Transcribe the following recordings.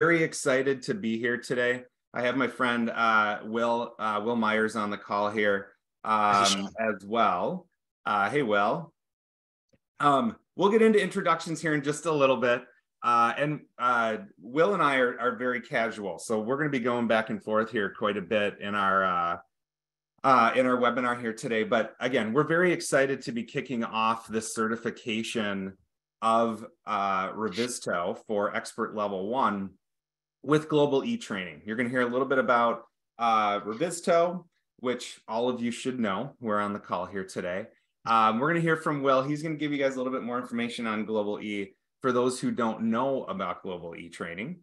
Very excited to be here today. I have my friend Will Myers on the call here as well. Hey, Will. We'll get into introductions here in just a little bit. Will and I are very casual, so we're going to be going back and forth here quite a bit in our webinar here today. But again, we're very excited to be kicking off this certification of Revizto for Expert Level 1 with Global eTraining. You're going to hear a little bit about Revizto, which all of you should know. We're on the call here today. We're going to hear from Will. He's going to give you guys a little bit more information on Global E for those who don't know about Global eTraining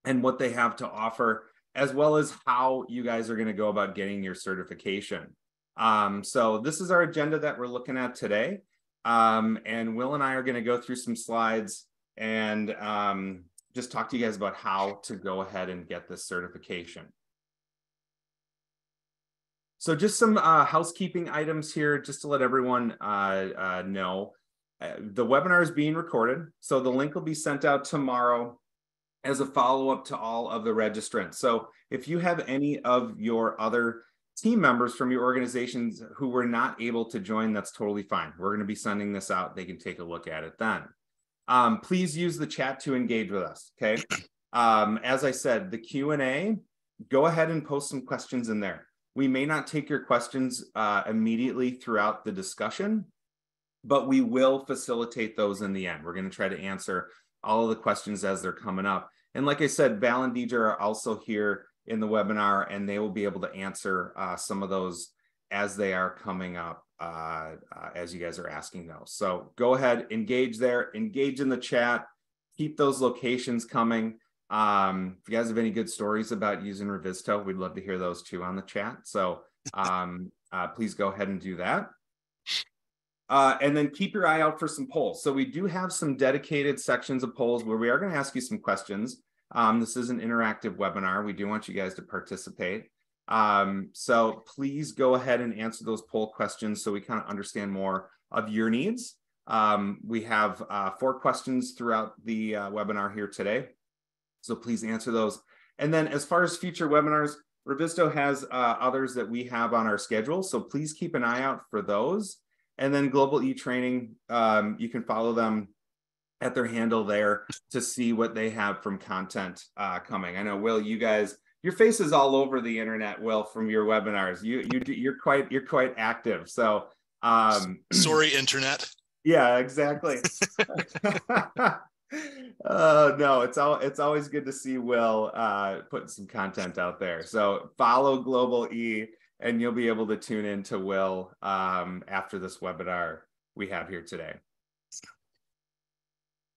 and what they have to offer, as well as how you guys are going to go about getting your certification. So this is our agenda that we're looking at today. And Will and I are going to go through some slides and just talk to you guys about how to go ahead and get this certification. So just some housekeeping items here, just to let everyone know. The webinar is being recorded, so the link will be sent out tomorrow as a follow-up to all of the registrants. So if you have any of your other team members from your organizations who were not able to join, that's totally fine. We're going to be sending this out. They can take a look at it then. Please use the chat to engage with us, okay? As I said, the Q&A, go ahead and post some questions in there. We may not take your questions immediately throughout the discussion, but we will facilitate those in the end. We're going to try to answer all of the questions as they're coming up. And like I said, Val and Deidre are also here in the webinar, and they will be able to answer some of those as they are coming up, as you guys are asking those. So go ahead, engage there, engage in the chat, keep those locations coming. If you guys have any good stories about using Revizto, we'd love to hear those too on the chat. So please go ahead and do that. And then keep your eye out for some polls. So we do have some dedicated sections of polls where we are going to ask you some questions. This is an interactive webinar. We do want you guys to participate. So please go ahead and answer those poll questions so we kind of understand more of your needs. We have 4 questions throughout the webinar here today. So please answer those. And then as far as future webinars, Revizto has others that we have on our schedule. So please keep an eye out for those. And then Global eTraining, you can follow them at their handle there to see what they have from content coming. I know, Will, you guys, your face is all over the internet, Will, from your webinars. You're quite active. So sorry, internet. Yeah, exactly. No, it's always good to see Will putting some content out there. So follow Global E, and you'll be able to tune in to Will after this webinar we have here today.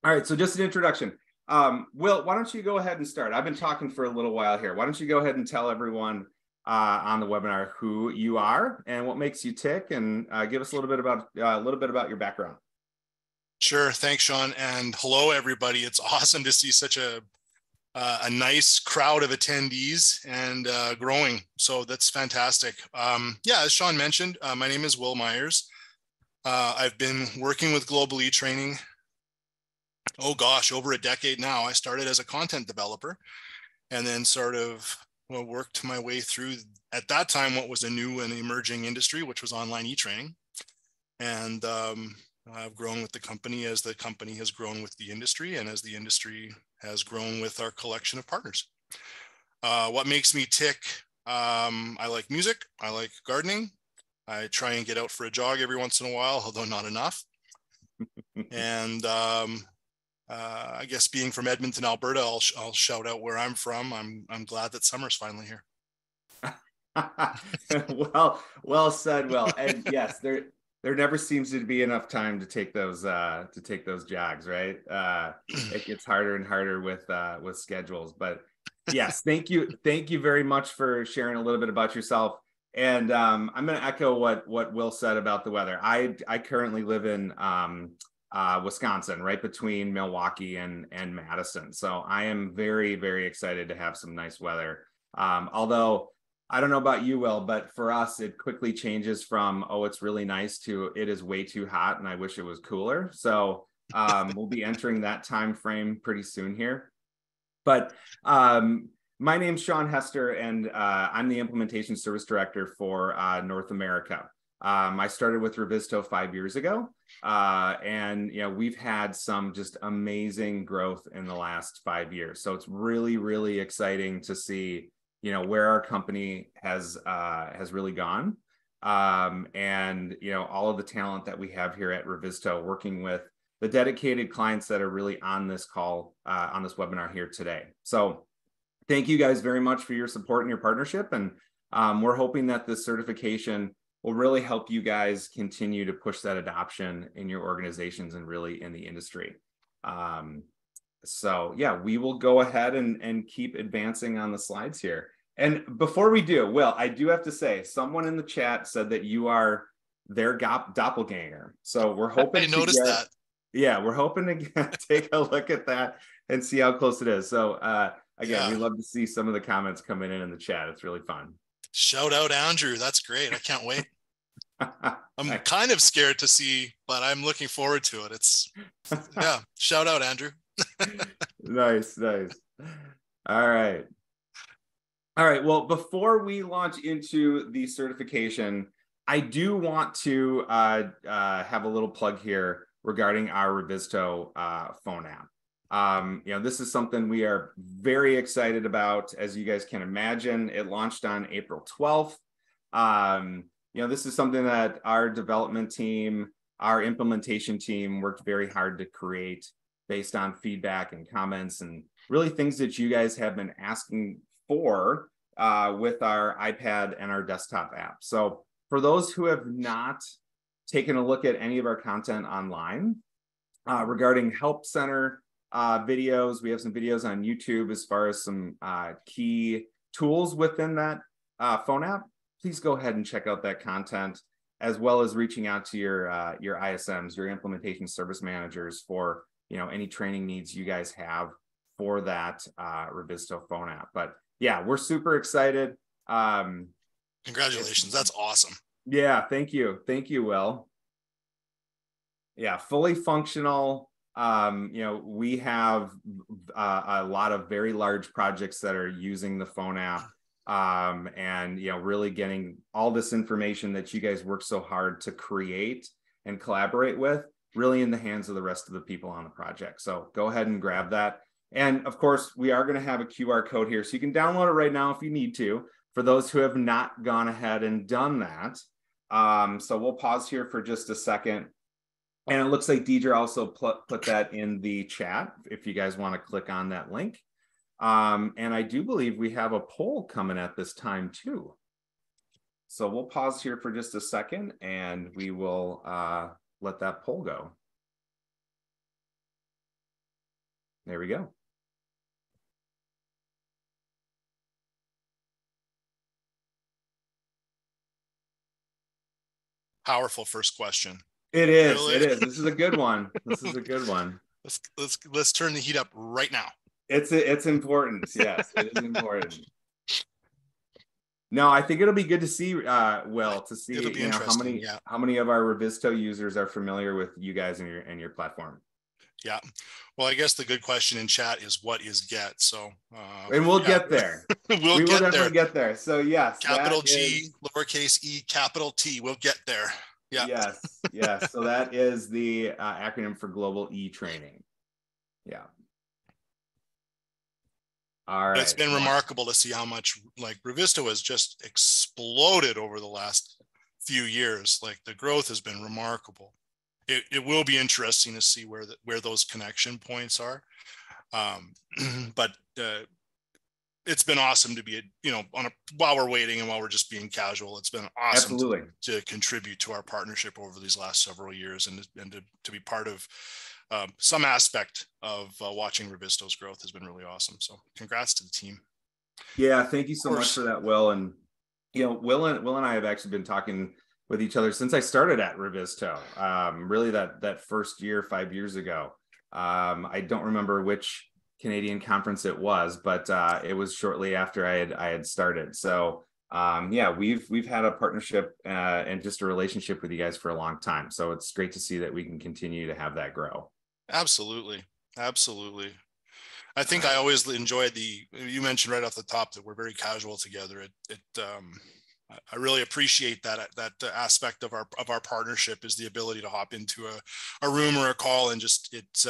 All right, so just an introduction. Will, why don't you go ahead and start? I've been talking for a little while here. Why don't you go ahead and tell everyone on the webinar who you are and what makes you tick, and give us a little bit about your background. Sure, thanks, Shaun, and hello, everybody. It's awesome to see such a nice crowd of attendees and growing. So that's fantastic. Yeah, as Shaun mentioned, my name is Will Myers. I've been working with Global eTraining, oh gosh, over a decade now. I started as a content developer and then sort of worked my way through, at that time, what was a new and emerging industry, which was online e-training. And I've grown with the company as the company has grown with the industry, and as the industry has grown with our collection of partners. What makes me tick? I like music. I like gardening. I try and get out for a jog every once in a while, although not enough. And I guess being from Edmonton, Alberta, I'll shout out where I'm from. I'm glad that summer's finally here. Well said, Will. And yes, there never seems to be enough time to take those jogs, right? It gets harder and harder with schedules. But yes, thank you very much for sharing a little bit about yourself. And I'm going to echo what Will said about the weather. I currently live in Wisconsin, right between Milwaukee and Madison. So I am very, very excited to have some nice weather. Although I don't know about you, Will, but for us, it quickly changes from, oh, it's really nice to it is way too hot and I wish it was cooler. So we'll be entering that time frame pretty soon here. But my name's Shaun Hester, and I'm the Implementation Service Director for North America. I started with Revizto 5 years ago, and we've had some just amazing growth in the last 5 years. So it's really, really exciting to see where our company has really gone, and all of the talent that we have here at Revizto, working with the dedicated clients that are really on this call, on this webinar here today. So thank you guys very much for your support and your partnership, and we're hoping that this certification will really help you guys continue to push that adoption in your organizations and really in the industry. So yeah, we will go ahead and keep advancing on the slides here. And before we do, Will, I do have to say, someone in the chat said that you are their doppelganger. So we're hoping I noticed that. Yeah, we're hoping to take a look at that and see how close it is. So again, we love to see some of the comments coming in the chat. It's really fun. Shout out Andrew. That's great. I can't wait. I'm kind of scared to see, but I'm looking forward to it. Yeah. Shout out Andrew. Nice. All right. Well, before we launch into the certification, I do want to have a little plug here regarding our Revizto phone app. This is something we are very excited about. As you guys can imagine, it launched on April 12th. This is something that our development team, our implementation team worked very hard to create based on feedback and comments and really things that you guys have been asking for with our iPad and our desktop app. So for those who have not taken a look at any of our content online regarding Help Center videos, we have some videos on YouTube as far as some key tools within that phone app. Please go ahead and check out that content, as well as reaching out to your ISMs, your implementation service managers, for any training needs you guys have for that Revizto phone app. But yeah, we're super excited. Congratulations, that's awesome. Yeah, thank you, Will. Yeah, fully functional. We have a lot of very large projects that are using the phone app. And really getting all this information that you guys work so hard to create and collaborate with really in the hands of the rest of the people on the project. So go ahead and grab that. And of course, we are going to have a QR code here, so you can download it right now if you need to, for those who have not gone ahead and done that. So we'll pause here for just a second. And it looks like Deidre also put that in the chat if you guys want to click on that link. And I do believe we have a poll coming at this time too. So we'll pause here for just a second and we will let that poll go. There we go. Powerful first question. It is. Really? It is. This is a good one. This is a good one. Let's turn the heat up right now. It's important. Yes, it is important. No, I think it'll be good to see, Will, to see how many of our Revizto users are familiar with you guys and your platform. Yeah. Well, I guess the good question in chat is, what is GET? So, and we'll get there. we will definitely get there. So yes, capital G, lowercase e, capital T. We'll get there. Yeah. Yes. So that is the acronym for Global eTraining. Yeah. All right. But it's been remarkable to see how much Revizto has just exploded over the last few years. The growth has been remarkable. It will be interesting to see where those connection points are. But it's been awesome to be, while we're waiting and while we're just being casual, it's been awesome to contribute to our partnership over these last several years, and to be part of some aspect of watching Revizto's growth has been really awesome. So congrats to the team. Yeah, thank you so much for that, Will. And Will and I have actually been talking with each other since I started at Revizto. Really that first year, 5 years ago. I don't remember which Canadian conference it was, but it was shortly after I had started. So yeah, we've had a partnership and just a relationship with you guys for a long time. So it's great to see that we can continue to have that grow. Absolutely. I think I always enjoyed you mentioned right off the top that we're very casual together. I really appreciate that aspect of our partnership is the ability to hop into a room or a call and just it's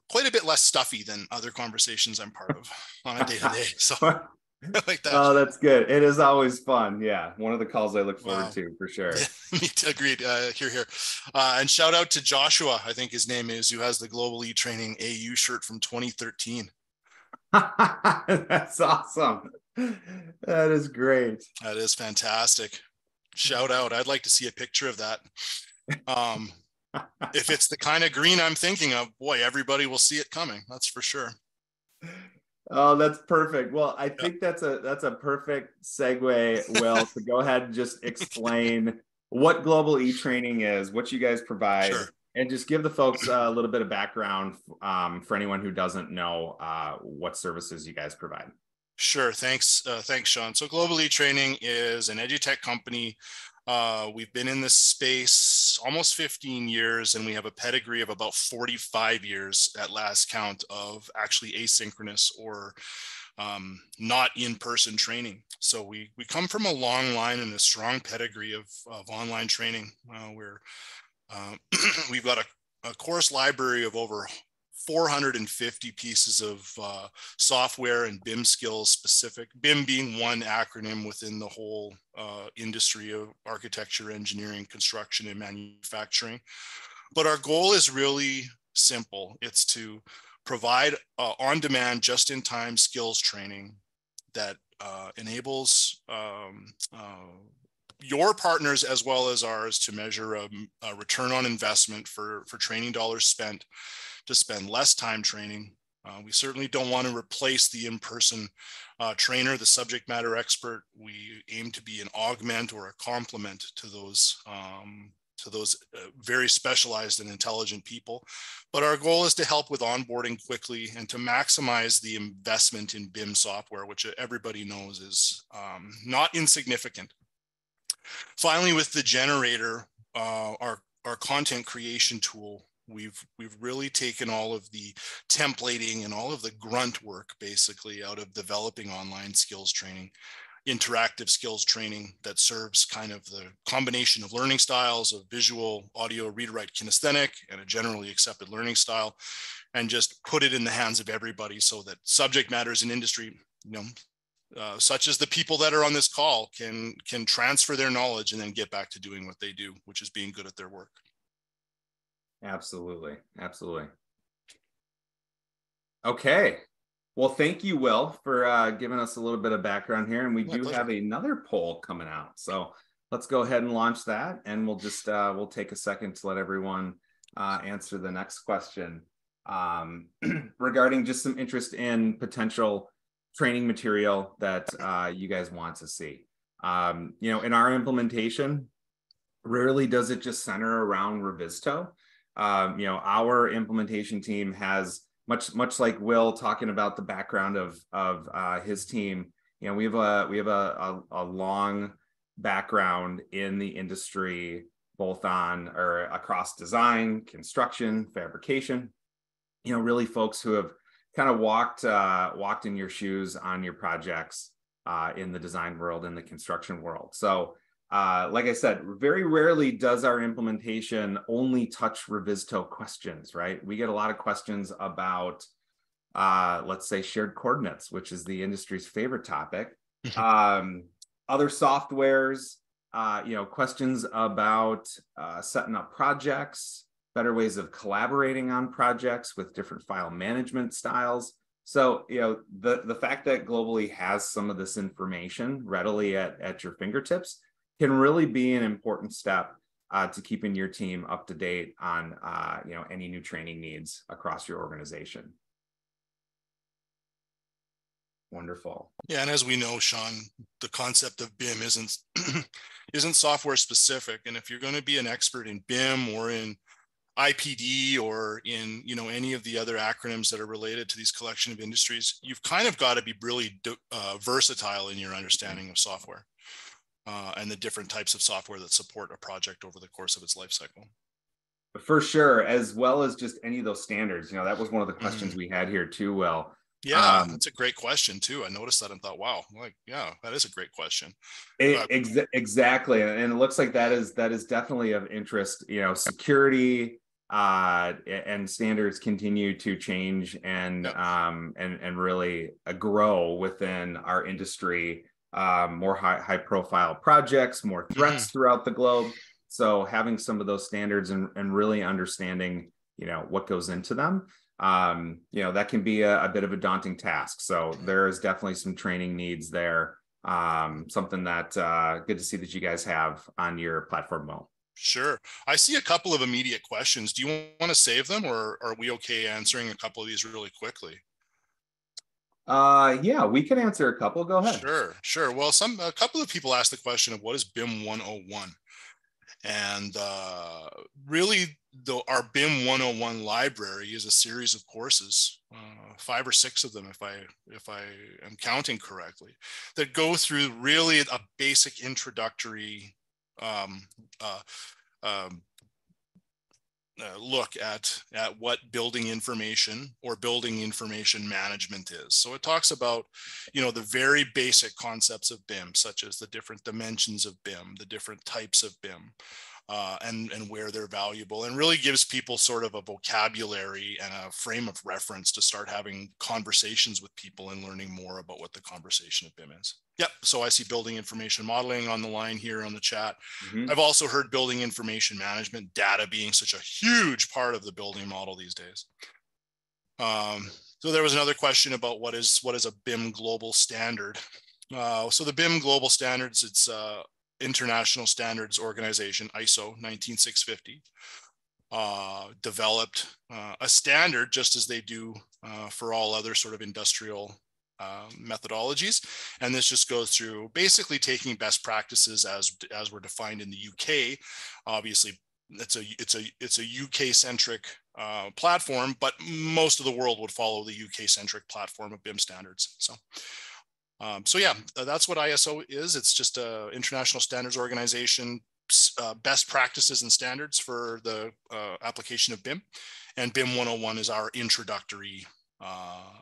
quite a bit less stuffy than other conversations I'm part of on a day-to-day. So I like that. Oh, that's good. It is always fun. Yeah. One of the calls I look forward Wow. to for sure. Yeah, me too, agreed. Here. And shout out to Joshua, I think his name is, who has the Global eTraining AU shirt from 2013. That's awesome. That is great. That is fantastic. Shout out. I'd like to see a picture of that. If it's the kind of green I'm thinking of, boy, everybody will see it coming. That's for sure. Oh, that's perfect. Well, I think that's a perfect segue, Will, to go ahead and just explain what Global eTraining is, what you guys provide, Sure. and just give the folks a little bit of background for anyone who doesn't know what services you guys provide. Sure. Thanks, Shaun. So Global eTraining is an edutech company. We've been in this space almost 15 years, and we have a pedigree of about 45 years at last count of actually asynchronous or not in-person training. So we come from a long line and a strong pedigree of online training. We've got a course library of over 450 pieces of software and BIM skills specific, BIM being one acronym within the whole industry of architecture, engineering, construction, and manufacturing. But our goal is really simple. It's to provide on-demand, just-in-time skills training that enables your partners as well as ours to measure a return on investment for training dollars spent, to spend less time training. We certainly don't want to replace the in-person trainer, the subject matter expert. We aim to be an augment or a complement to those very specialized and intelligent people. But our goal is to help with onboarding quickly and to maximize the investment in BIM software, which everybody knows is not insignificant. Finally, with the generator, our content creation tool, we've really taken all of the templating and all of the grunt work basically out of developing online skills training, interactive skills training that serves kind of the combination of learning styles of visual, audio, read, write, kinesthetic, and a generally accepted learning style, and just put it in the hands of everybody so that subject matters in industry, such as the people that are on this call can transfer their knowledge and then get back to doing what they do, which is being good at their work. Absolutely. Absolutely. Okay. Well, thank you, Will, for giving us a little bit of background here. And we do have another poll coming out. So let's go ahead and launch that. And we'll just, we'll take a second to let everyone answer the next question regarding just some interest in potential training material that you guys want to see. In our implementation, rarely does it just center around Revizto. Our implementation team has much like Will talking about the background of his team. We have a long background in the industry, both on or across design, construction, fabrication. Really folks who have kind of walked in your shoes on your projects in the design world, in the construction world. So like I said, very rarely does our implementation only touch Revizto questions, right? We get a lot of questions about, let's say, shared coordinates, which is the industry's favorite topic. Other softwares, questions about setting up projects, better ways of collaborating on projects with different file management styles. So, the fact that Globally has some of this information readily at your fingertips can really be an important step to keeping your team up to date on any new training needs across your organization. Wonderful. Yeah, and as we know, Shaun, the concept of BIM isn't software specific. And if you're going to be an expert in BIM or in IPD or in any of the other acronyms that are related to these collection of industries, you've kind of got to be really versatile in your understanding of software. And the different types of software that support a project over the course of its life cycle. For sure, as well as just any of those standards. That was one of the questions Mhm. we had here too, Will. Yeah, that's a great question too. I noticed that and thought, wow, like, yeah, that is a great question. Exactly, and it looks like that is definitely of interest. Security and standards continue to change and Yep. and really grow within our industry. More high profile projects, more Mhm. threats throughout the globe. So having some of those standards and really understanding what goes into them, that can be a bit of a daunting task. So there is definitely some training needs there. Something that good to see that you guys have on your platform, Mo. Sure. I see a couple of immediate questions. Do you want to save them, or are we okay answering a couple of these really quickly? Yeah, we can answer a couple. Go ahead. Sure, sure. Well, a couple of people asked the question of what is BIM 101? And really, our BIM 101 library is a series of courses, 5 or 6 of them, if I am counting correctly, that go through really a basic introductory um, uh, um, look at what building information or building information management is. So it talks about, the very basic concepts of BIM, such as the different dimensions of BIM, the different types of BIM, and where they're valuable, and really gives people sort of a vocabulary and a frame of reference to start having conversations with people and learning more about what the conversation of BIM is. Yep. So I see building information modeling on the line here on the chat. Mm-hmm. I've also heard building information management, data being such a huge part of the building model these days. So there was another question about what is a BIM global standard. So the BIM global standards, it's International Standards Organization, ISO 19650, developed a standard just as they do for all other sort of industrial methodologies. And this just goes through basically taking best practices as were defined in the UK. Obviously, it's a UK centric platform, but most of the world would follow the UK centric platform of BIM standards. So yeah, that's what ISO is. It's just an international standards organization, best practices and standards for the application of BIM. And BIM 101 is our introductory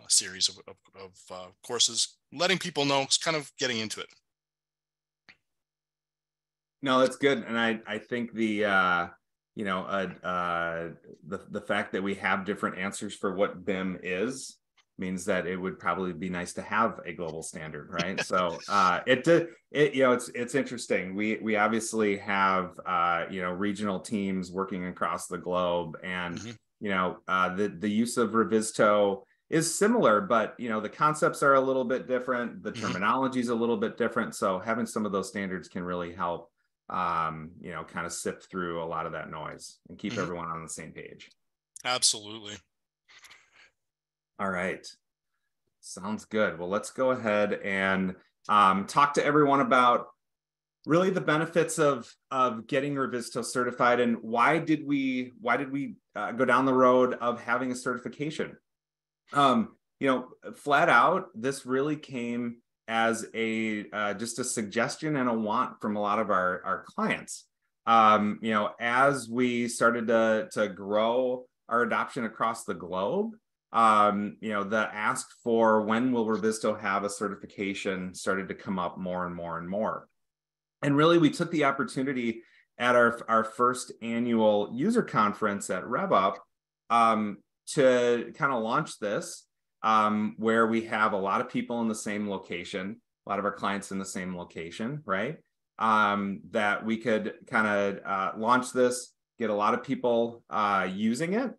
series of courses, letting people know, kind of getting into it. No, that's good, and I think the fact that we have different answers for what BIM is means that it would probably be nice to have a global standard, right? So it's interesting. We obviously have regional teams working across the globe, and the use of Revizto is similar, but the concepts are a little bit different. The terminology is a little bit different. So having some of those standards can really help kind of sift through a lot of that noise and keep everyone on the same page. Absolutely. All right. Sounds good. Well, let's go ahead and talk to everyone about really the benefits of getting Revizto certified, and why did we go down the road of having a certification. Flat out, this really came as just a suggestion and a want from a lot of our clients. As we started to grow our adoption across the globe, the ask for when will Revizto have a certification started to come up more and more and more. And really, we took the opportunity at our first annual user conference at RevUP to kind of launch this, where we have a lot of people in the same location, a lot of our clients in the same location, right? That we could kind of launch this, get a lot of people using it,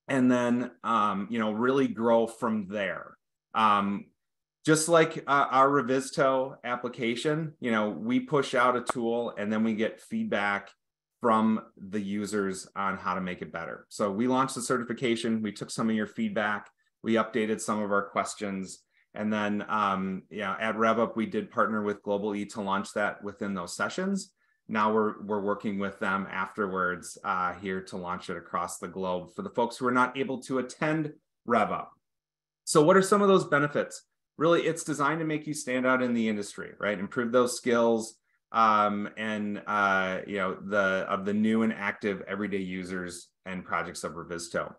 and then really grow from there. Just like our Revizto application, we push out a tool and then we get feedback from the users on how to make it better. So we launched the certification, we took some of your feedback, we updated some of our questions, and then at RevUp, we did partner with Global E to launch that within those sessions. Now we're working with them afterwards here to launch it across the globe for the folks who are not able to attend RevUp. So what are some of those benefits? Really, it's designed to make you stand out in the industry, right? Improve those skills, you know, of the new and active everyday users and projects of Revizto.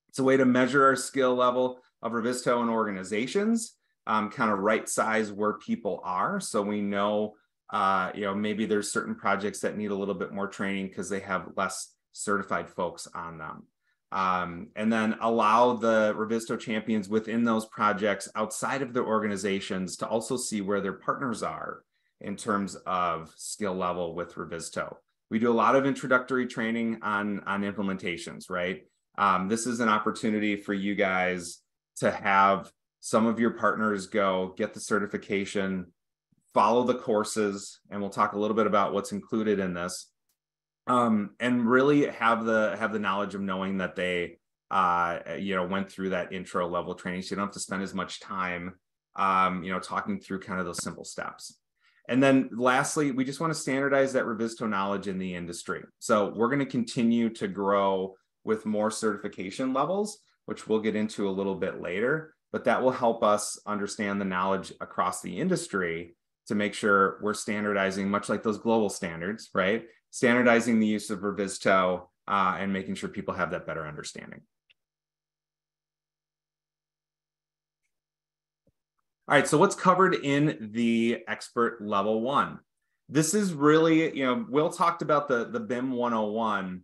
It's a way to measure our skill level of Revizto in organizations, kind of right size where people are. So we know, you know, maybe there's certain projects that need a little bit more training because they have less certified folks on them. And then allow the Revizto champions within those projects outside of their organizations to also see where their partners are in terms of skill level with Revizto. We do a lot of introductory training on implementations, right? This is an opportunity for you guys to have some of your partners go get the certification, follow the courses, and we'll talk a little bit about what's included in this. And really have the knowledge of knowing that they you know, went through that intro level training, so you don't have to spend as much time you know, talking through kind of those simple steps. And then lastly, we just want to standardize that Revizto knowledge in the industry. So we're going to continue to grow with more certification levels, which we'll get into a little bit later, but that will help us understand the knowledge across the industry to make sure we're standardizing, much like those global standards, right? Standardizing the use of Revizto and making sure people have that better understanding. All right, so what's covered in the expert level 1? This is really, you know, Will talked about the BIM 101.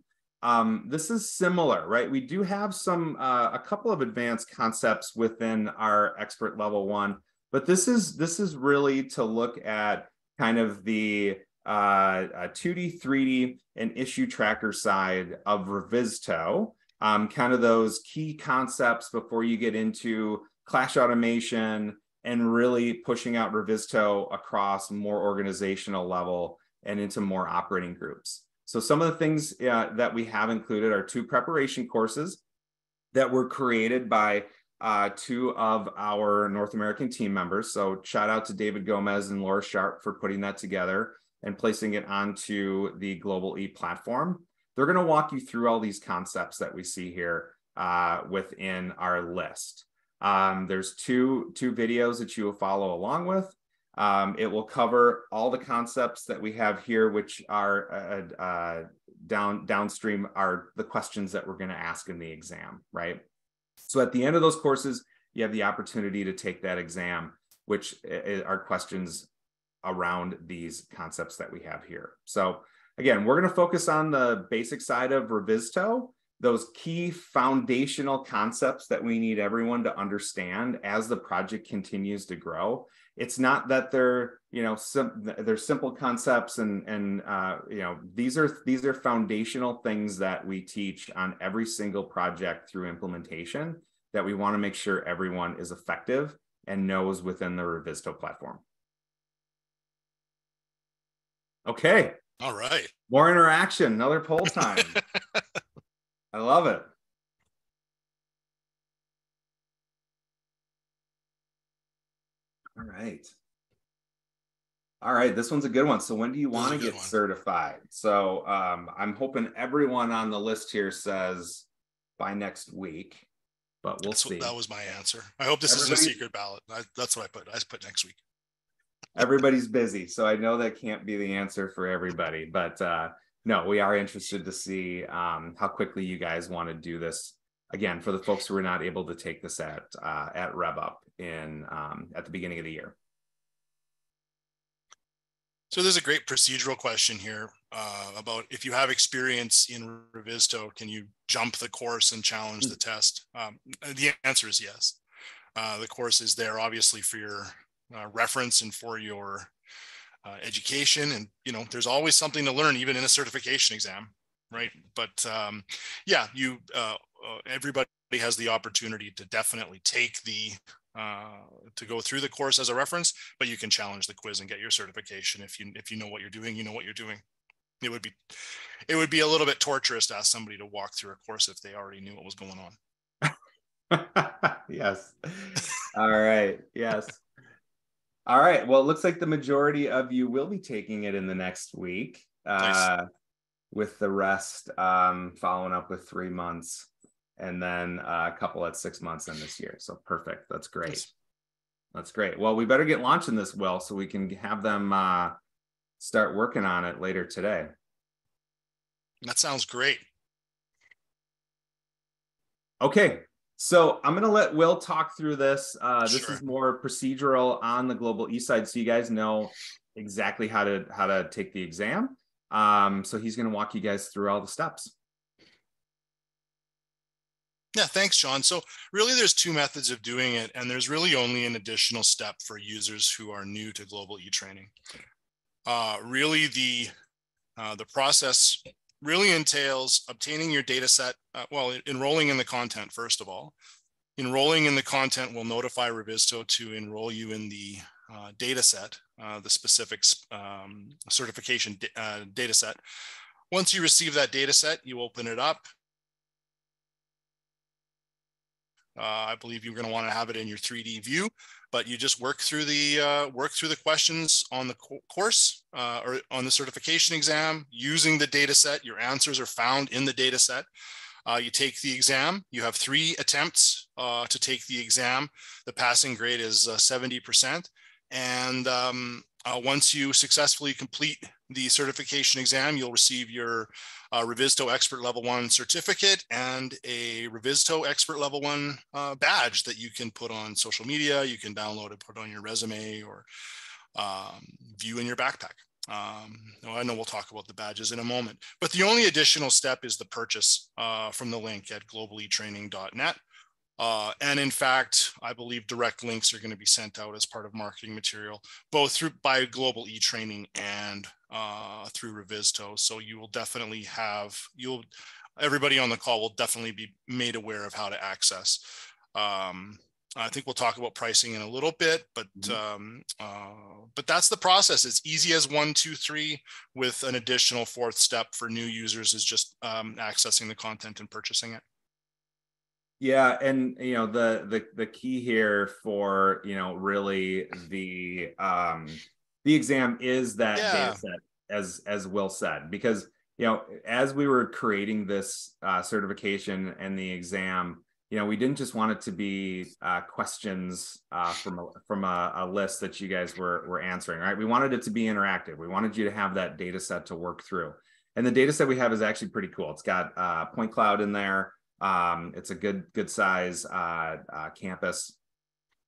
This is similar, right? We do have some, a couple of advanced concepts within our expert level 1, but this is really to look at kind of the 2D, 3D, and issue tracker side of Revizto, kind of those key concepts before you get into clash automation and really pushing out Revizto across more organizational level and into more operating groups. So some of the things that we have included are 2 preparation courses that were created by 2 of our North American team members. So shout out to David Gomez and Laura Sharp for putting that together and placing it onto the Global E platform. They're going to walk you through all these concepts that we see here within our list. There's two videos that you will follow along with. It will cover all the concepts that we have here, which are downstream are the questions that we're going to ask in the exam, right? So at the end of those courses, you have the opportunity to take that exam, which are questions around these concepts that we have here. So again, we're going to focus on the basic side of Revizto, those key foundational concepts that we need everyone to understand as the project continues to grow. It's not that they're, you know, they're simple concepts and you know, these are foundational things that we teach on every single project through implementation that we want to make sure everyone is effective and knows within the Revizto platform. Okay. All right. More interaction, another poll time. I love it. All right. All right, this one's a good one. So when do you want to get certified? So I'm hoping everyone on the list here says by next week, but we'll see. That was my answer. I hope this isn't a secret ballot. That's what I put. I put next week. Everybody's busy, so I know that can't be the answer for everybody, but no, we are interested to see how quickly you guys want to do this. Again, for the folks who are not able to take this at RevUP at the beginning of the year. So there's a great procedural question here about if you have experience in Revizto, can you jump the course and challenge the test? The answer is yes. The course is there obviously for your reference and for your education, and you know there's always something to learn even in a certification exam, right? But yeah, you everybody has the opportunity to definitely take the to go through the course as a reference, but you can challenge the quiz and get your certification if you know what you're doing. You know what you're doing. It would be a little bit torturous to ask somebody to walk through a course if they already knew what was going on. Yes. All right. Yes. All right. Well, it looks like the majority of you will be taking it in the next week, Nice. with the rest following up with 3 months, and then a couple at 6 months in this year. So perfect. That's great. Nice. That's great. Well, we better get launching this, Will, so we can have them start working on it later today. That sounds great. Okay, so I'm going to let Will talk through this. This Sure. is more procedural on the Global E side, so you guys know exactly how to take the exam. So he's going to walk you guys through all the steps. Yeah, thanks, Shaun. So really there's two methods of doing it, and there's really only an additional step for users who are new to Global eTraining. Really the process really entails obtaining your data set, enrolling in the content, first of all. Enrolling in the content will notify Revizto to enroll you in the data set, the specific certification data set. Once you receive that data set, you open it up. I believe you're going to want to have it in your 3D view, but you just work through the questions on the course or on the certification exam using the data set. Your answers are found in the data set. You take the exam. You have 3 attempts to take the exam. The passing grade is 70%. And once you successfully complete the certification exam, you'll receive your Revizto Expert Level 1 certificate and a Revizto Expert Level 1 badge that you can put on social media. You can download it, put on your resume, or view in your backpack. I know we'll talk about the badges in a moment, but the only additional step is the purchase from the link at globaletraining.net. And in fact, I believe direct links are going to be sent out as part of marketing material, both by Global eTraining and through Revizto. So you will definitely everybody on the call will definitely be made aware of how to access. I think we'll talk about pricing in a little bit, but that's the process. It's easy as 1, 2, 3, with an additional 4th step for new users is just accessing the content and purchasing it. Yeah, and the key here for really the exam is that data set, as Will said, because as we were creating this certification and the exam, we didn't just want it to be questions from a list that you guys were answering, right? We wanted it to be interactive. We wanted you to have that data set to work through, and the data set we have is actually pretty cool. It's got point cloud in there. It's a good size campus,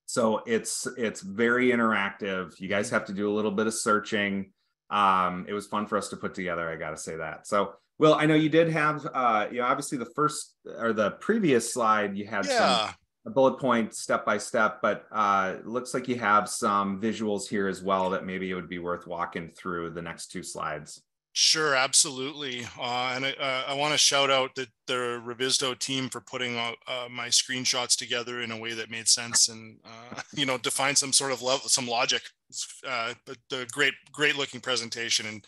so it's very interactive. You guys have to do a little bit of searching. It was fun for us to put together, I gotta say that. So Will, I know you did have obviously the first or the previous slide you had some bullet point step by step, but it looks like you have some visuals here as well that maybe it would be worth walking through the next 2 slides. Sure, absolutely. And I want to shout out the Revizto team for putting my screenshots together in a way that made sense and, define some sort of some logic. But the great looking presentation. And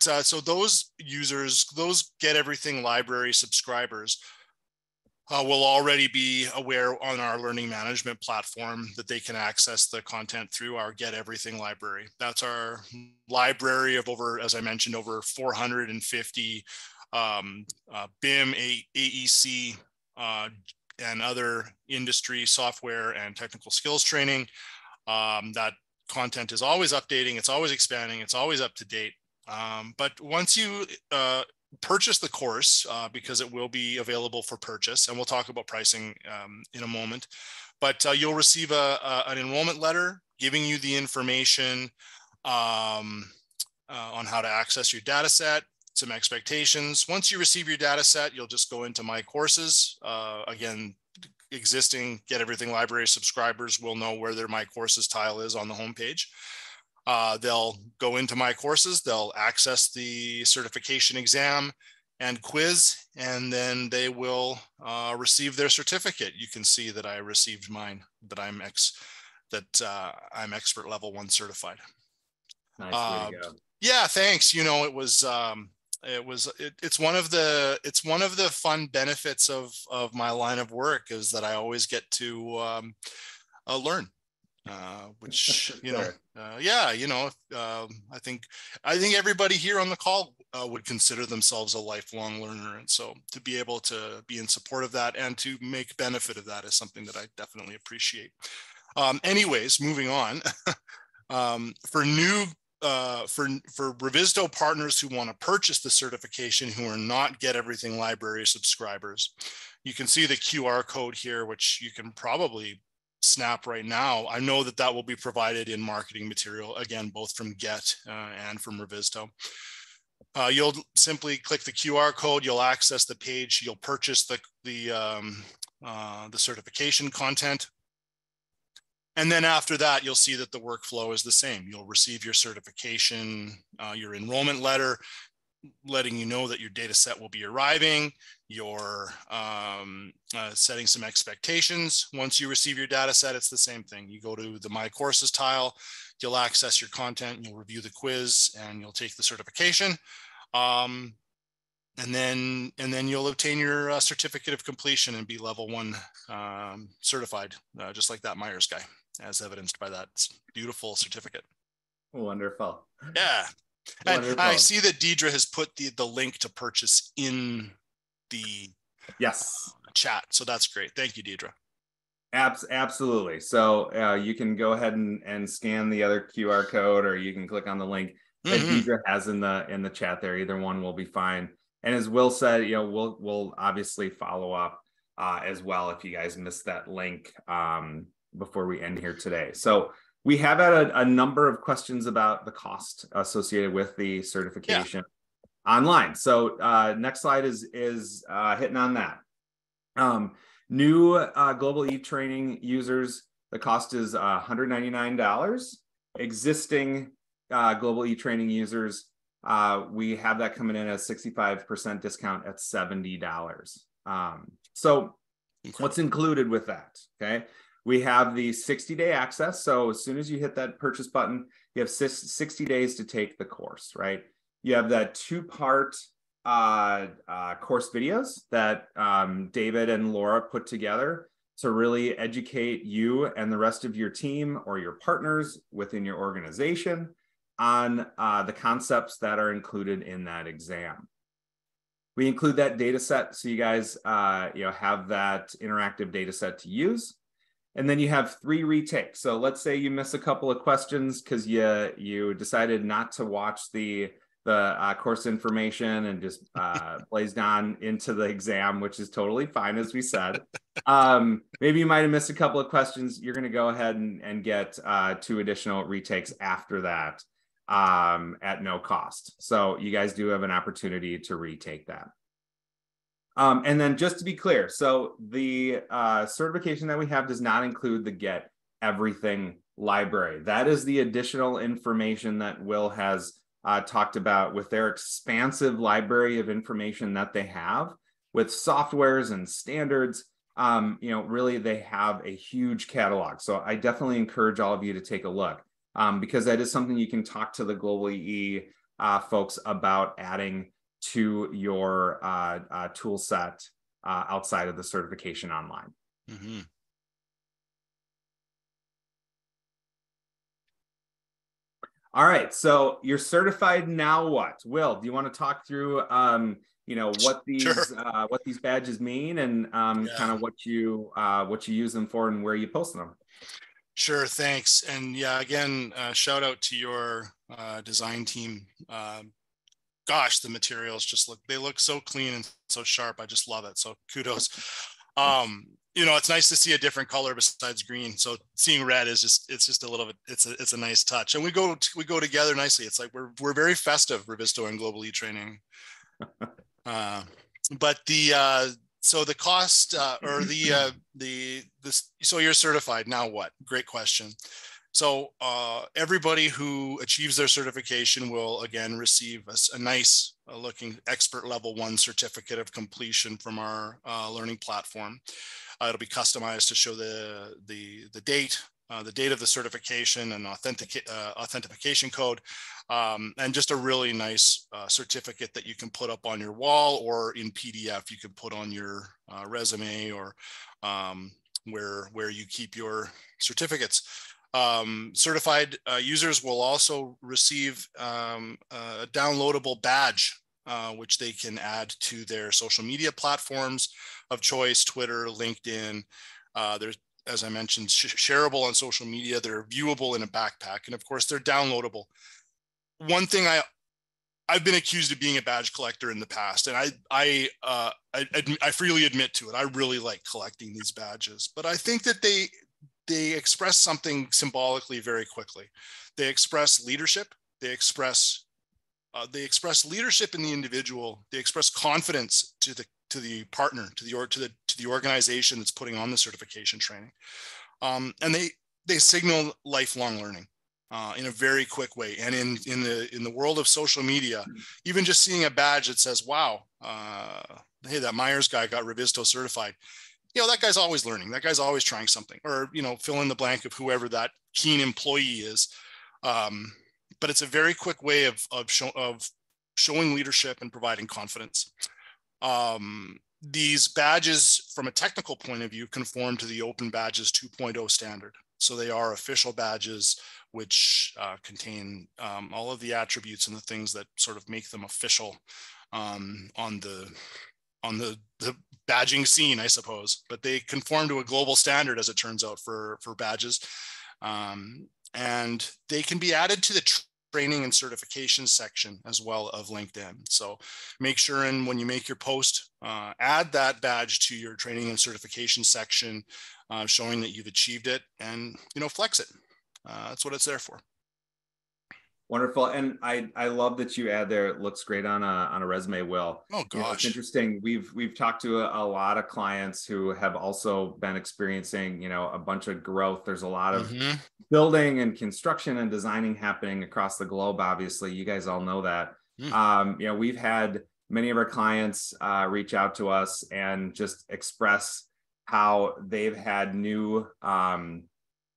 so those users, those Get Everything Library subscribers, will already be aware on our learning management platform that they can access the content through our Get Everything library. That's our library of as I mentioned, over 450 BIM, AEC, and other industry software and technical skills training. That content is always updating, it's always expanding, it's always up to date. But once you purchase the course, because it will be available for purchase, and we'll talk about pricing in a moment, but you'll receive an enrollment letter giving you the information on how to access your data set, some expectations. Once you receive your data set, you'll just go into My Courses. Again, existing Get Everything Library subscribers will know where their My Courses tile is on the homepage. They'll go into My Courses, they'll access the certification exam and quiz, and then they will receive their certificate. You can see that I received mine, that I'm Expert Level 1 certified. Nice way to go. Yeah, thanks. It's one of the fun benefits of my line of work is that I always get to learn. Which I think everybody here on the call would consider themselves a lifelong learner, and so to be able to be in support of that and to make benefit of that is something that I definitely appreciate. Anyways, moving on. For new for Revizto partners who want to purchase the certification, who are not Get Everything Library subscribers, you can see the QR code here, which you can probably snap right now. I know that will be provided in marketing material, again, both from Get and from Revizto. You'll simply click the QR code, you'll access the page, you'll purchase the certification content. And then after that, you'll see that the workflow is the same. You'll receive your certification, your enrollment letter, letting you know that your data set will be arriving. You're setting some expectations. Once you receive your data set, it's the same thing. You go to the My Courses tile, you'll access your content, you'll review the quiz, and you'll take the certification. And then you'll obtain your certificate of completion and be level 1 certified, just like that Myers guy, as evidenced by that beautiful certificate. Wonderful. Yeah. And Wonderful. I see that Deidre has put the link to purchase in the chat. So that's great. Thank you, Deidre. Absolutely. So you can go ahead and scan the other QR code, or you can click on the link that Deidre has in the chat there. Either one will be fine. And as Will said, we'll obviously follow up as well if you guys missed that link before we end here today. So we have had a number of questions about the cost associated with the certification online. So next slide is hitting on that. New global eTraining users, the cost is $199. Existing global eTraining users, we have that coming in at 65% discount at $70. So what's included with that? Okay. We have the 60-day access. So as soon as you hit that purchase button, you have 60 days to take the course, right? You have that 2-part course videos that David and Laura put together to really educate you and the rest of your team or your partners within your organization on the concepts that are included in that exam. We include that data set so you guys have that interactive data set to use. And then you have 3 retakes. So let's say you miss a couple of questions because you decided not to watch the course information and just blazed on into the exam, which is totally fine, as we said. Maybe you might have missed a couple of questions. You're going to go ahead and get 2 additional retakes after that at no cost. So you guys do have an opportunity to retake that. And then just to be clear, so the certification that we have does not include the Get Everything library. That is the additional information that Will has talked about with their expansive library of information that they have with softwares and standards. Really they have a huge catalog. So I definitely encourage all of you to take a look because that is something you can talk to the Global EE folks about adding to your tool set outside of the certification online. Mm-hmm. All right, so you're certified. Now what? Will, do you want to talk through what these badges mean and kind of what you use them for and where you post them? Sure, thanks. And yeah, again, shout out to your design team. Gosh, the materials they look so clean and so sharp. I just love it. So kudos. It's nice to see a different color besides green. So seeing red is just a little bit, it's a nice touch. And we go together nicely. It's like we're very festive, Revizto and Global eTraining. But so the cost so you're certified. Now what? Great question. So everybody who achieves their certification will again receive a nice looking expert level 1 certificate of completion from our learning platform. It'll be customized to show the date of the certification and authentication code, and just a really nice certificate that you can put up on your wall or in PDF you can put on your resume or where you keep your certificates. Certified users will also receive a downloadable badge, which they can add to their social media platforms of choice, Twitter, LinkedIn. There's, as I mentioned, shareable on social media. They're viewable in a backpack. And of course, they're downloadable. one thing I've been accused of being a badge collector in the past, and I freely admit to it. I really like collecting these badges, but I think that they express something symbolically very quickly. They express leadership. They express leadership in the individual. They express confidence to the partner, to the organization that's putting on the certification training, and they signal lifelong learning in a very quick way. And in the world of social media, even just seeing a badge that says, "Wow, hey, that Myers guy got Revizto certified." That guy's always learning. That guy's always trying something, or, fill in the blank of whoever that keen employee is. But it's a very quick way of showing leadership and providing confidence. These badges, from a technical point of view, conform to the Open Badges 2.0 standard. So they are official badges, which contain all of the attributes and the things that sort of make them official on the badging scene, I suppose. But they conform to a global standard, as it turns out, for badges. And they can be added to the training and certification section as well of LinkedIn. So make sure, and when you make your post, add that badge to your training and certification section, showing that you've achieved it, and flex it. That's what it's there for. Wonderful. And I love that you add there. It looks great on a resume, Will. Oh gosh. It's interesting. We've talked to a lot of clients who have also been experiencing, a bunch of growth. There's a lot of building and construction and designing happening across the globe. Obviously, you guys all know that. We've had many of our clients reach out to us and just express how they've had new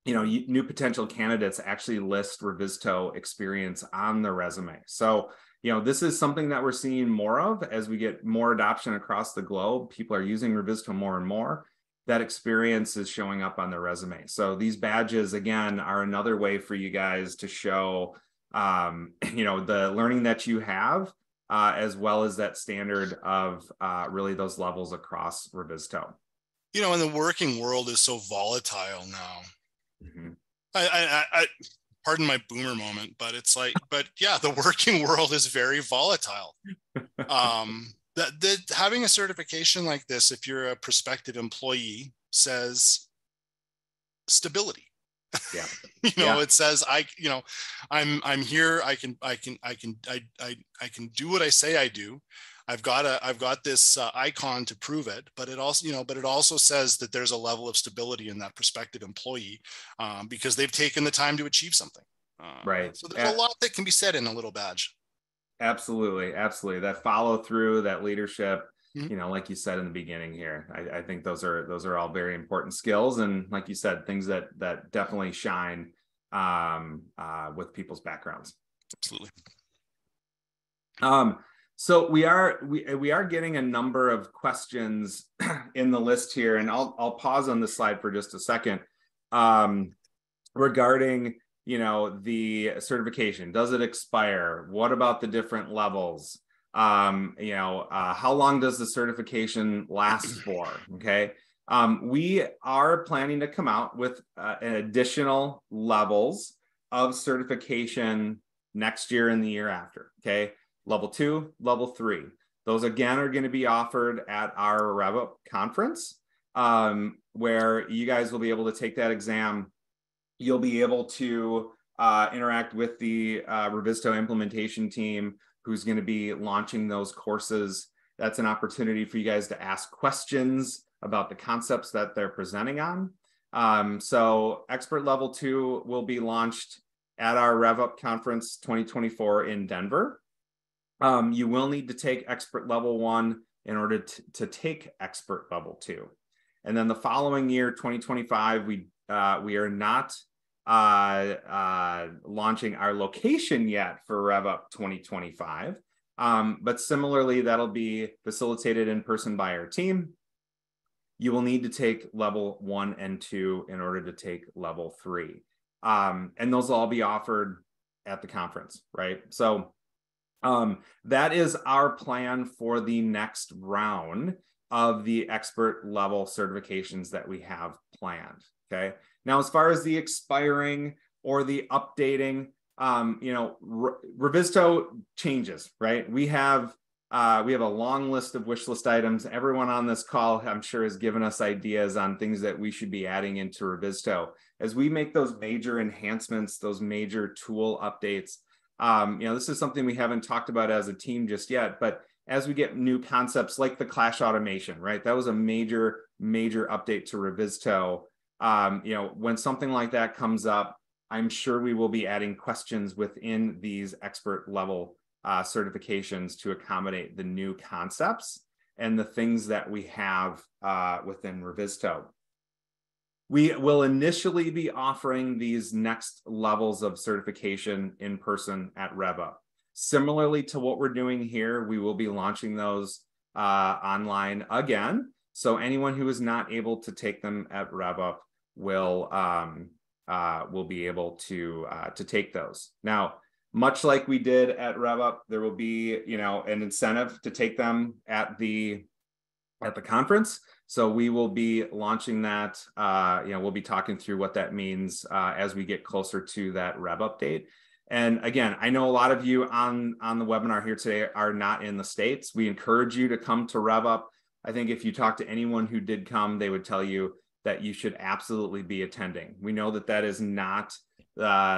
potential candidates actually list Revizto experience on their resume. So, this is something that we're seeing more of as we get more adoption across the globe. People are using Revizto more and more. That experience is showing up on their resume. So these badges, again, are another way for you guys to show, the learning that you have, as well as that standard of really those levels across Revizto. And the working world is so volatile now. Mm-hmm. I pardon my boomer moment, but it's like, the working world is very volatile. That having a certification like this, if you're a prospective employee, says stability. Yeah. It says I'm here. I can do what I say I do. I've got this icon to prove it, but it also says that there's a level of stability in that prospective employee because they've taken the time to achieve something. Right. So there's a lot that can be said in a little badge. Absolutely. That follow through, that leadership, like you said in the beginning here, I think those are all very important skills. And like you said, things that definitely shine with people's backgrounds. Absolutely. So we are getting a number of questions in the list here, and I'll pause on this slide for just a second regarding the certification. Does it expire? What about the different levels? How long does the certification last for? Okay. We are planning to come out with an additional levels of certification next year and the year after. Okay. Level 2, level 3. Those again are going to be offered at our RevUP conference, where you guys will be able to take that exam. You'll be able to interact with the Revizto implementation team, who's going to be launching those courses. That's an opportunity for you guys to ask questions about the concepts that they're presenting on. So Expert Level 2 will be launched at our RevUP Conference 2024 in Denver. You will need to take Expert Level 1 in order to take Expert Level 2. And then the following year, 2025, we are not launching our location yet for RevUP 2025. But similarly, that'll be facilitated in person by our team. You will need to take level 1 and 2 in order to take level 3. And those will all be offered at the conference, right? So that is our plan for the next round of the expert level certifications that we have planned. Okay. Now, as far as the expiring or the updating, Revizto changes, right? We have a long list of wish list items. Everyone on this call, I'm sure, has given us ideas on things that we should be adding into Revizto. As we make those major enhancements, those major tool updates, this is something we haven't talked about as a team just yet, but as we get new concepts like the clash automation, right? That was a major update to Revizto. When something like that comes up, I'm sure we will be adding questions within these expert level certifications to accommodate the new concepts and the things that we have within Revizto. We will initially be offering these next levels of certification in person at RevUP. Similarly to what we're doing here, we will be launching those online again. So anyone who is not able to take them at RevUP will be able to take those. Now, much like we did at RevUP, there will be an incentive to take them at the conference. So we will be launching that. We'll be talking through what that means as we get closer to that RevUP date. And again, I know a lot of you on the webinar here today are not in the States. We encourage you to come to RevUP. I think if you talk to anyone who did come, they would tell you that you should absolutely be attending. We know that that is not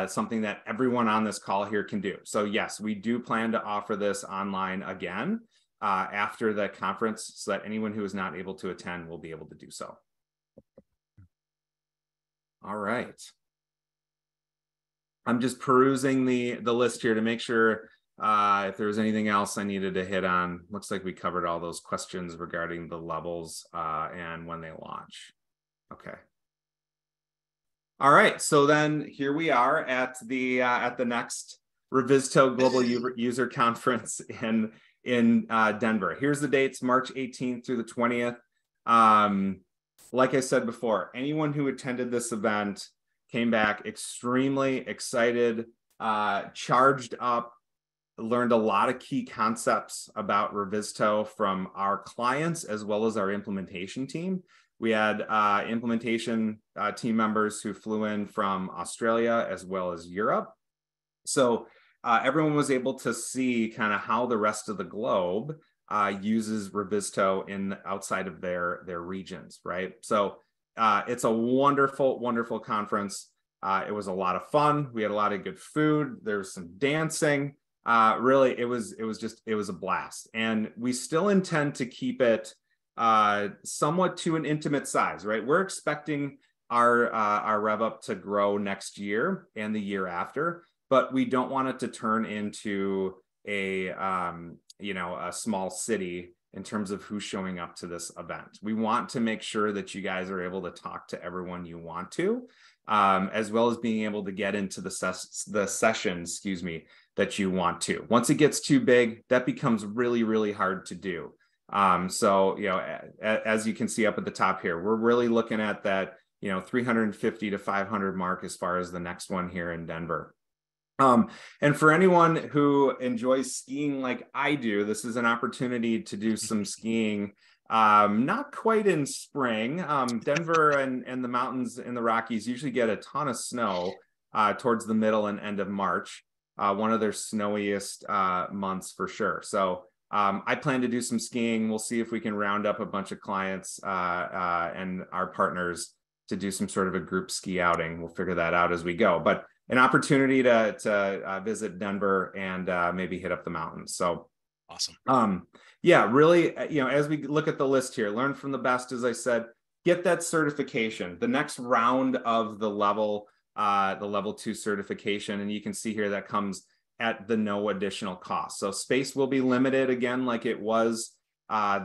something that everyone on this call here can do. So yes, we do plan to offer this online again after the conference so that anyone who is not able to attend will be able to do so. All right. I'm just perusing the list here to make sure if there was anything else I needed to hit on. Looks like we covered all those questions regarding the levels and when they launch. Okay. All right. So then here we are at the next Revizto Global User Conference in Denver. Here's the dates: March 18th through the 20th. Like I said before, anyone who attended this event came back extremely excited, charged up, learned a lot of key concepts about Revizto from our clients as well as our implementation team. We had implementation team members who flew in from Australia as well as Europe. So everyone was able to see kind of how the rest of the globe uses Revizto outside of their regions, right? So it's a wonderful, wonderful conference. It was a lot of fun. We had a lot of good food. There was some dancing. Really, it was a blast. And we still intend to keep it somewhat to an intimate size, right? We're expecting our RevUP to grow next year and the year after, but we don't want it to turn into a small city in terms of who's showing up to this event. We want to make sure that you guys are able to talk to everyone you want to, as well as being able to get into the sessions, that you want to. Once it gets too big, that becomes really, really hard to do. So, as you can see up at the top here, we're really looking at that, 350 to 500 mark as far as the next one here in Denver. And for anyone who enjoys skiing like I do, this is an opportunity to do some skiing. Not quite in spring. Denver and the mountains in the Rockies usually get a ton of snow towards the middle and end of March, one of their snowiest months for sure. So I plan to do some skiing. We'll see if we can round up a bunch of clients and our partners to do some sort of a group ski outing. We'll figure that out as we go. But an opportunity to visit Denver and maybe hit up the mountains. So awesome. Yeah, really, as we look at the list here, learn from the best, as I said, get that certification, the next round of the level 2 certification. And you can see here that comes at the no additional cost. So space will be limited again, like it was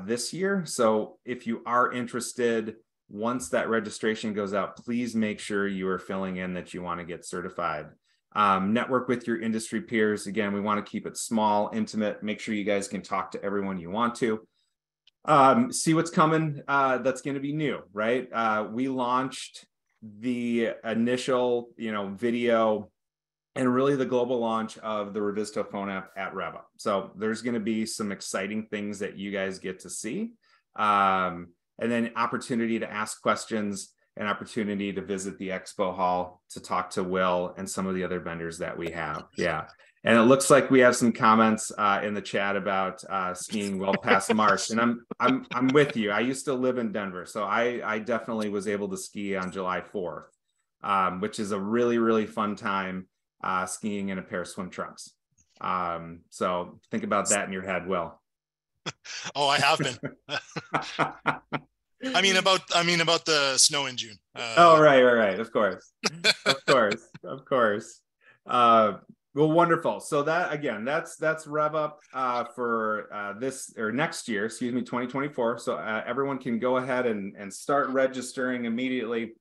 this year. So if you are interested, once that registration goes out, please make sure you are filling in that you want to get certified. Network with your industry peers. Again, we want to keep it small, intimate. Make sure you guys can talk to everyone you want to. See what's coming that's going to be new, right? We launched the initial, video and really the global launch of the Revizto phone app at RevUP. So there's going to be some exciting things that you guys get to see. And then opportunity to ask questions. an opportunity to visit the expo hall to talk to Will and some of the other vendors that we have. Yeah. And it looks like we have some comments in the chat about skiing well past March. And I'm with you. I used to live in Denver, so I definitely was able to ski on July 4th, which is a really, really fun time skiing in a pair of swim trunks. So think about that in your head, Will. Oh, I have been. I mean about the snow in June. Oh, right. Of course. Of course. Well, wonderful. So that, again, that's RevUP for this or next year, 2024. So everyone can go ahead and start registering immediately.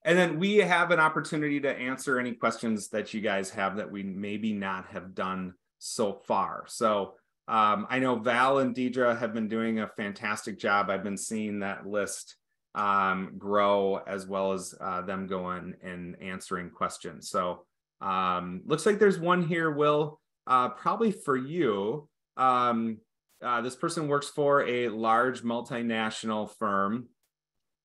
And then we have an opportunity to answer any questions that you guys have that we maybe not have done so far. So I know Val and Deidre have been doing a fantastic job. I've been seeing that list grow, as well as them going and answering questions. So looks like there's one here, Will, probably for you. This person works for a large multinational firm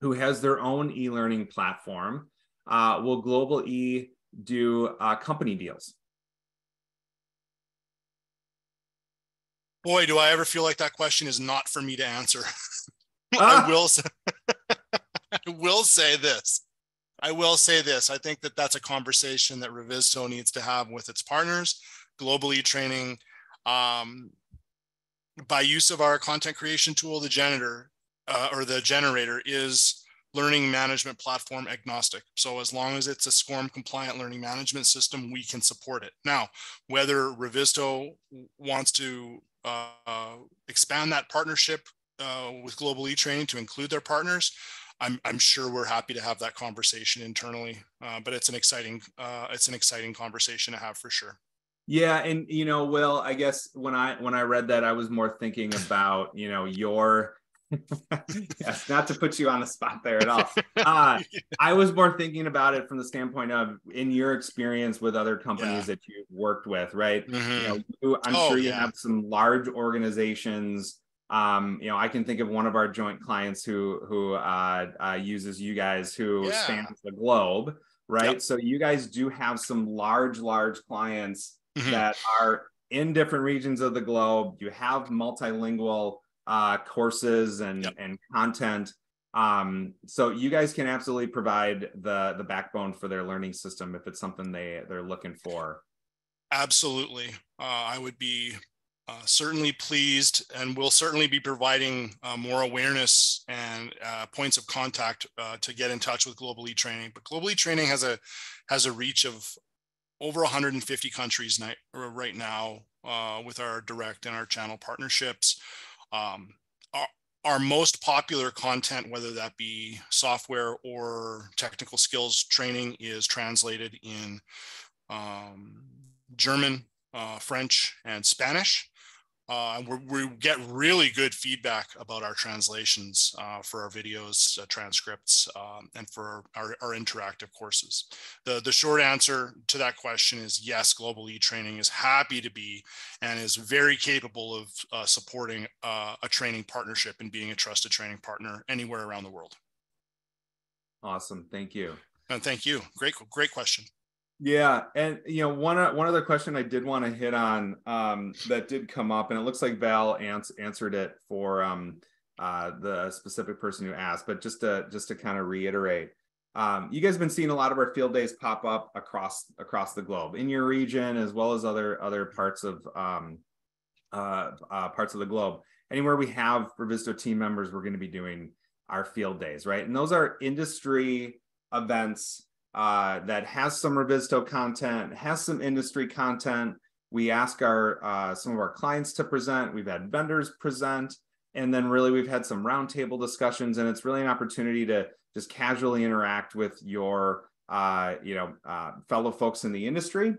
who has their own e-learning platform. Will Global E do company deals? Boy, do I ever feel like that question is not for me to answer. I will say this. I think that that's a conversation that Revizto needs to have with its partners. Global eTraining, by use of our content creation tool, the generator is learning management platform agnostic. So as long as it's a SCORM compliant learning management system, we can support it. Now, whether Revizto wants to expand that partnership with Global eTraining to include their partners, I'm sure we're happy to have that conversation internally. But it's an exciting conversation to have for sure. Yeah, and Will, I guess when I read that, I was more thinking about your yes, not to put you on the spot there at all. I was more thinking about it from the standpoint of, in your experience with other companies that you've worked with, right? Mm-hmm. I'm sure you have some large organizations. I can think of one of our joint clients who uses you guys, who spans the globe, right? Yep. So you guys do have some large clients that are in different regions of the globe. You have multilingual courses and content. So you guys can absolutely provide the backbone for their learning system if it's something they're looking for. Absolutely. I would be certainly pleased, and we'll certainly be providing more awareness and points of contact to get in touch with Global eTraining. But Global eTraining has a reach of over 150 countries right now with our direct and our channel partnerships. Our most popular content, whether that be software or technical skills training, is translated in German, French, and Spanish. We get really good feedback about our translations for our videos, transcripts, and for our interactive courses. The short answer to that question is yes, Global eTraining is happy to be and is very capable of supporting a training partnership and being a trusted training partner anywhere around the world. Awesome. Thank you. And thank you. Great question. Yeah, and one other question I did want to hit on that did come up, and it looks like Val answered it for the specific person who asked, but just to kind of reiterate, you guys have been seeing a lot of our field days pop up across the globe, in your region as well as other parts of the globe. Anywhere we have Revizto team members, we're going to be doing our field days, right? And those are industry events that has some Revizto content, has some industry content. We ask some of our clients to present. We've had vendors present, and then really we've had some roundtable discussions, and it's really an opportunity to just casually interact with your fellow folks in the industry.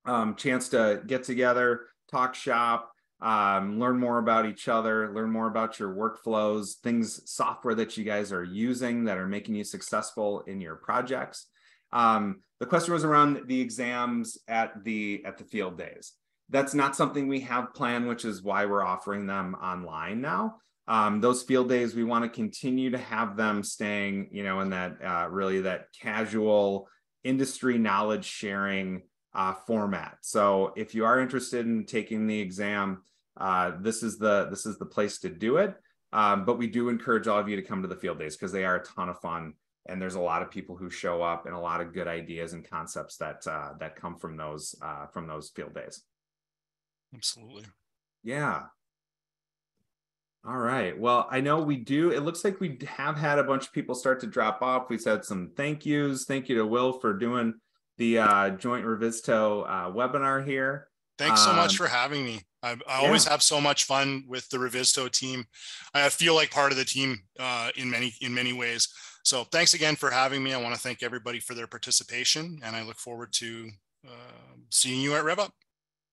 Chance to get together, talk shop, learn more about each other, learn more about your workflows, software that you guys are using that are making you successful in your projects. The question was around the exams at the field days. That's not something we have planned, which is why we're offering them online now. Those field days, we want to continue to have them staying, you know, in that really that casual industry knowledge sharing format. So if you are interested in taking the exam, this is the place to do it. But we do encourage all of you to come to the field days because they are a ton of fun, and there's a lot of people who show up and a lot of good ideas and concepts that come from those field days. Absolutely. Yeah. All right. Well, I know we do. It looks like we have had a bunch of people start to drop off. We've had some thank yous. Thank you to Will for doing the Joint Revizto webinar here. Thanks so much for having me. I always have so much fun with the Revizto team. I feel like part of the team in many ways. So thanks again for having me. I want to thank everybody for their participation, and I look forward to seeing you at RevUp.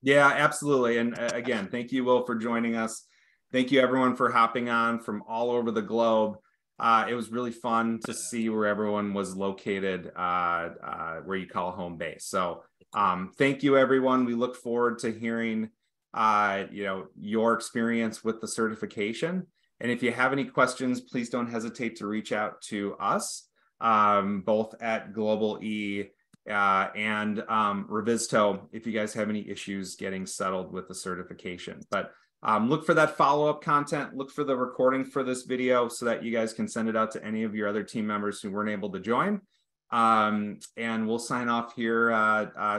Yeah, absolutely. And again, thank you, Will, for joining us. Thank you, everyone, for hopping on from all over the globe. It was really fun to see where everyone was located, where you call home base. So thank you, everyone. We look forward to hearing you know, your experience with the certification. And if you have any questions, please don't hesitate to reach out to us, both at Global E and Revizto, if you guys have any issues getting settled with the certification. But look for that follow-up content, look for the recording for this video so that you guys can send it out to any of your other team members who weren't able to join. And we'll sign off here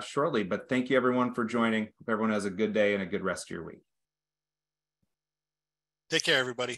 shortly. But thank you, everyone, for joining. Hope everyone has a good day and a good rest of your week. Take care, everybody.